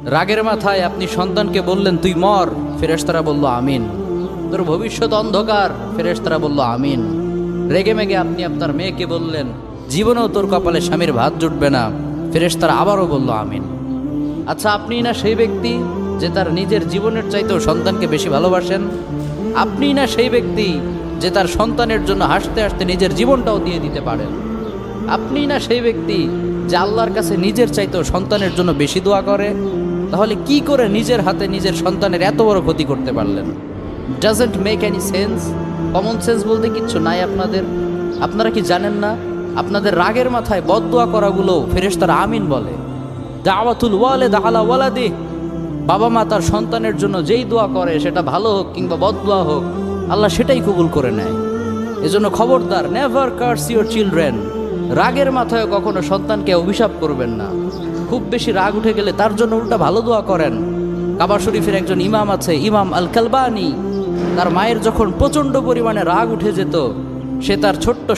রাগের মাথায় আপনি সন্তানকে বললেন তুই মর, ফেরেশতারা বলল আমিন। তোর ভবিষ্যৎ অন্ধকার, ফেরেশতারা বলল আমিন। রেগে মেগে আপনি আপনার মেয়েকে বললেন জীবনেও তোর কপালে স্বামীর ভাত জুটবে না, ফেরেশতারা আবারও বলল আমিন। আচ্ছা, আপনি না সেই ব্যক্তি যে তার নিজের জীবনের চাইতেও সন্তানকে বেশি ভালোবাসেন? আপনি না সেই ব্যক্তি যে তার সন্তানের জন্য হাসতে হাসতে নিজের জীবনটাও দিয়ে দিতে পারেন? আপনি না সেই ব্যক্তি যে আল্লাহর কাছে নিজের চাইতেও সন্তানের জন্য বেশি দোয়া করে? তাহলে কি করে নিজের হাতে নিজের সন্তানের এত বড় ক্ষতি করতে পারলেন? Doesn't make any sense. Common sense বলতে কিচ্ছু নাই আপনাদের? আপনারা কি জানেন না আপনাদের রাগের মাথায় বদদোয়া করাগুলো ফেরেশতারা আমিন বলে? দাওয়াতুল ওয়ালিদ আলা ওয়ালাদি, বাবা মা তার সন্তানের জন্য যেই দোয়া করে সেটা ভালো হোক কিংবা বদদোয়া হোক, আল্লাহ সেটাই কবুল করে নেয়। এজন্য খবরদার, নেভার কার্স ইউর চিলড্রেন। রাগের মাথায় কখনো সন্তানকে অভিশাপ করবেন না। খুব বেশি রাগ উঠে গেলে তার জন্য উল্টা ভালো দোয়া করেন। কাবা শরীফের একজন ইমাম আছে, ইমাম আল কালবানি। তার মায়ের যখন প্রচণ্ড পরিমাণে রাগ উঠে যেত, সে তার ছোট্ট